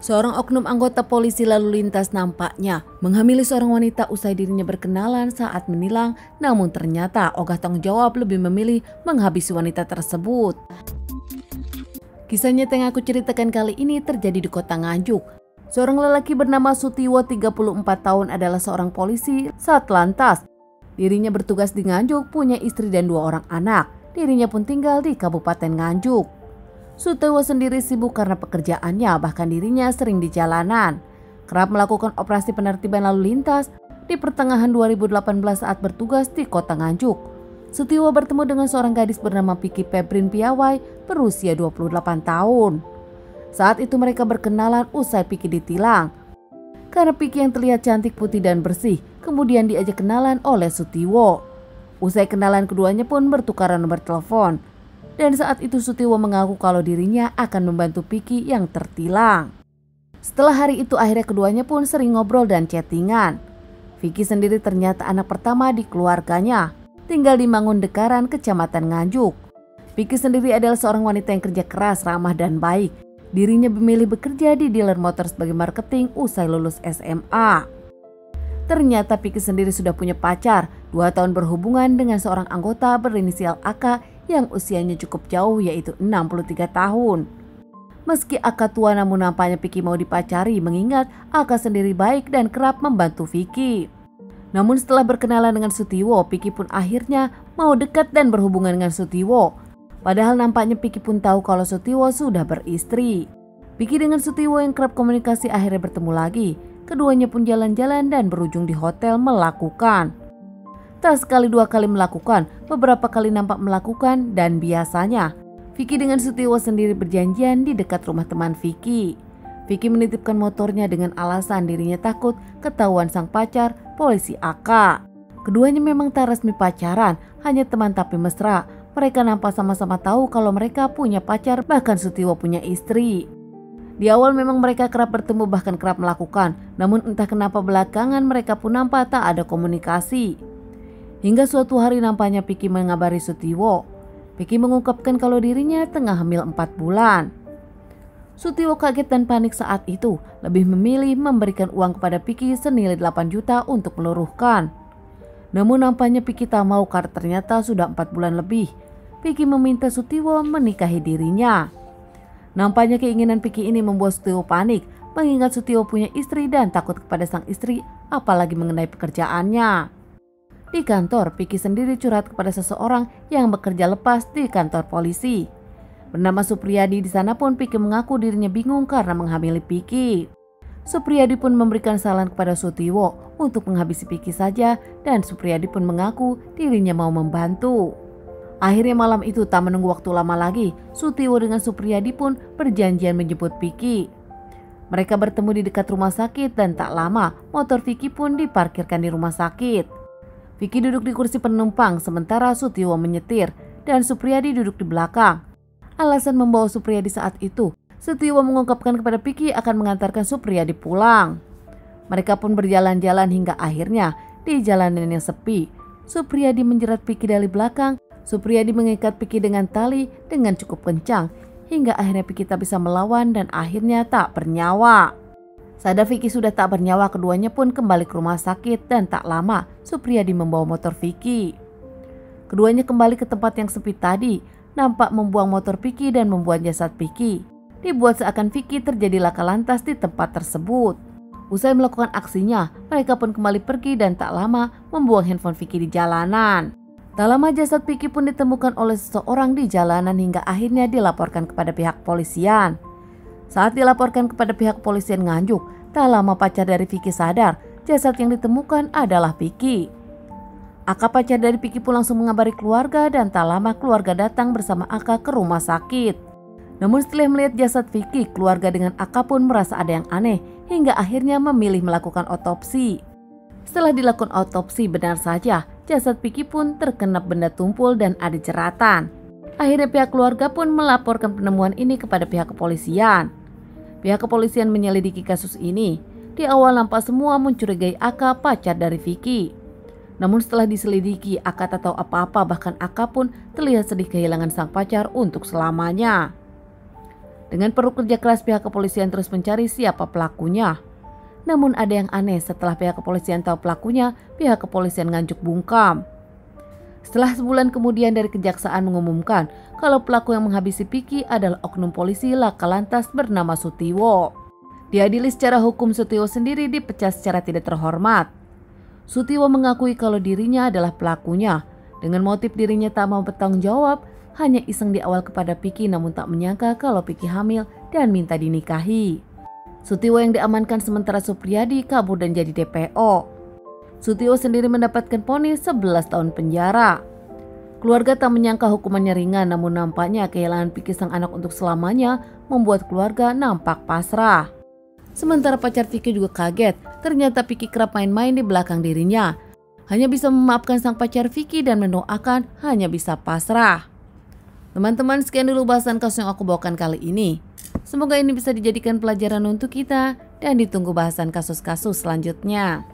Seorang oknum anggota polisi lalu lintas nampaknya menghamili seorang wanita usai dirinya berkenalan saat menilang, namun ternyata ogah tanggung jawab lebih memilih menghabisi wanita tersebut. Kisah nyata yang aku ceritakan kali ini terjadi di kota Nganjuk. Seorang lelaki bernama Sutiwo 34 tahun adalah seorang polisi Satlantas. Dirinya bertugas di Nganjuk, punya istri dan 2 orang anak. Dirinya pun tinggal di Kabupaten Nganjuk. Sutiwo sendiri sibuk karena pekerjaannya, bahkan dirinya sering di jalanan. Kerap melakukan operasi penertiban lalu lintas di pertengahan 2018 saat bertugas di kota Nganjuk. Sutiwo bertemu dengan seorang gadis bernama Piki Pebrin Piawai berusia 28 tahun. Saat itu mereka berkenalan usai Piki ditilang. Karena Piki yang terlihat cantik, putih dan bersih, kemudian diajak kenalan oleh Sutiwo. Usai kenalan keduanya pun bertukaran nomor telepon. Dan saat itu Sutiwo mengaku kalau dirinya akan membantu Piki yang tertilang. Setelah hari itu akhirnya keduanya pun sering ngobrol dan chattingan. Piki sendiri ternyata anak pertama di keluarganya, tinggal di Mangundekaran, Kecamatan Nganjuk. Piki sendiri adalah seorang wanita yang kerja keras, ramah dan baik. Dirinya memilih bekerja di dealer motor sebagai marketing usai lulus SMA. Ternyata Piki sendiri sudah punya pacar, 2 tahun berhubungan dengan seorang anggota berinisial AK yang usianya cukup jauh, yaitu 63 tahun. Meski AK tua, namun nampaknya Piki mau dipacari mengingat AK sendiri baik dan kerap membantu Piki. Namun setelah berkenalan dengan Sutiwo, Piki pun akhirnya mau dekat dan berhubungan dengan Sutiwo. Padahal nampaknya Piki pun tahu kalau Sutiwo sudah beristri. Piki dengan Sutiwo yang kerap komunikasi akhirnya bertemu lagi. Keduanya pun jalan-jalan dan berujung di hotel melakukan. Tak sekali 2 kali melakukan, beberapa kali nampak melakukan, dan biasanya Piki dengan Sutiwo sendiri berjanjian di dekat rumah teman Piki. Piki menitipkan motornya dengan alasan dirinya takut ketahuan sang pacar, polisi AK. Keduanya memang tak resmi pacaran, hanya teman tapi mesra. Mereka nampak sama-sama tahu kalau mereka punya pacar, bahkan Sutiwo punya istri. Di awal memang mereka kerap bertemu bahkan kerap melakukan, namun entah kenapa belakangan mereka pun nampak tak ada komunikasi. Hingga suatu hari nampaknya Piki mengabari Sutiwo. Piki mengungkapkan kalau dirinya tengah hamil 4 bulan. Sutiwo kaget dan panik saat itu, lebih memilih memberikan uang kepada Piki senilai 8 juta untuk meluruhkan. Namun nampaknya Piki tak mau karena ternyata sudah 4 bulan lebih. Piki meminta Sutiwo menikahi dirinya. Nampaknya keinginan Piki ini membuat Sutiwo panik, mengingat Sutiwo punya istri dan takut kepada sang istri, apalagi mengenai pekerjaannya. Di kantor, Piki sendiri curhat kepada seseorang yang bekerja lepas di kantor polisi. Bernama Supriyadi. Di sana pun Piki mengaku dirinya bingung karena menghamili Piki. Supriyadi pun memberikan saran kepada Sutiwo untuk menghabisi Piki saja, dan Supriyadi pun mengaku dirinya mau membantu. Akhirnya malam itu tak menunggu waktu lama lagi, Sutiwo dengan Supriyadi pun berjanjian menjemput Piki. Mereka bertemu di dekat rumah sakit dan tak lama motor Piki pun diparkirkan di rumah sakit. Piki duduk di kursi penumpang sementara Sutiwo menyetir dan Supriyadi duduk di belakang. Alasan membawa Supriyadi saat itu, Sutiwo mengungkapkan kepada Piki akan mengantarkan Supriyadi pulang. Mereka pun berjalan-jalan hingga akhirnya di jalanan yang sepi, Supriyadi menjerat Piki dari belakang. Supriyadi mengikat Piki dengan tali dengan cukup kencang hingga akhirnya Piki tak bisa melawan dan akhirnya tak bernyawa. Sadar Piki sudah tak bernyawa, keduanya pun kembali ke rumah sakit dan tak lama Supriyadi membawa motor Piki. Keduanya kembali ke tempat yang sepi tadi, nampak membuang motor Piki dan membuang jasad Piki. Dibuat seakan Piki terjadi laka lantas di tempat tersebut. Usai melakukan aksinya, mereka pun kembali pergi dan tak lama membuang handphone Piki di jalanan. Tak lama jasad Piki pun ditemukan oleh seseorang di jalanan hingga akhirnya dilaporkan kepada pihak polisian. Saat dilaporkan kepada pihak polisian Nganjuk, tak lama pacar dari Piki sadar jasad yang ditemukan adalah Piki. Aka pacar dari Piki pun langsung mengabari keluarga dan tak lama keluarga datang bersama Aka ke rumah sakit. Namun setelah melihat jasad Piki, keluarga dengan Aka pun merasa ada yang aneh hingga akhirnya memilih melakukan otopsi. Setelah dilakukan otopsi, benar saja jasad Piki pun terkena benda tumpul dan ada jeratan. Akhirnya pihak keluarga pun melaporkan penemuan ini kepada pihak kepolisian. Pihak kepolisian menyelidiki kasus ini. Di awal nampak semua mencurigai Aka pacar dari Piki. Namun setelah diselidiki, Aka tak tahu apa-apa, bahkan Aka pun terlihat sedih kehilangan sang pacar untuk selamanya. Dengan perlu kerja keras, pihak kepolisian terus mencari siapa pelakunya. Namun ada yang aneh, setelah pihak kepolisian tahu pelakunya, pihak kepolisian nganjuk bungkam. Setelah sebulan kemudian dari kejaksaan mengumumkan kalau pelaku yang menghabisi Piki adalah oknum polisi Laka Lantas bernama Sutiwo. Diadili secara hukum, Sutiwo sendiri dipecat secara tidak terhormat. Sutiwo mengakui kalau dirinya adalah pelakunya. Dengan motif dirinya tak mau bertanggung jawab, hanya iseng di awal kepada Piki namun tak menyangka kalau Piki hamil dan minta dinikahi. Sutiwo yang diamankan sementara Supriyadi kabur dan jadi DPO. Sutiwo sendiri mendapatkan vonis 11 tahun penjara. Keluarga tak menyangka hukumannya ringan, namun nampaknya kehilangan Piki sang anak untuk selamanya membuat keluarga nampak pasrah. Sementara pacar Piki juga kaget, ternyata Piki kerap main-main di belakang dirinya. Hanya bisa memaafkan sang pacar Piki dan mendoakan hanya bisa pasrah. Teman-teman, sekian dulu bahasan kasus yang aku bawakan kali ini. Semoga ini bisa dijadikan pelajaran untuk kita dan ditunggu bahasan kasus-kasus selanjutnya.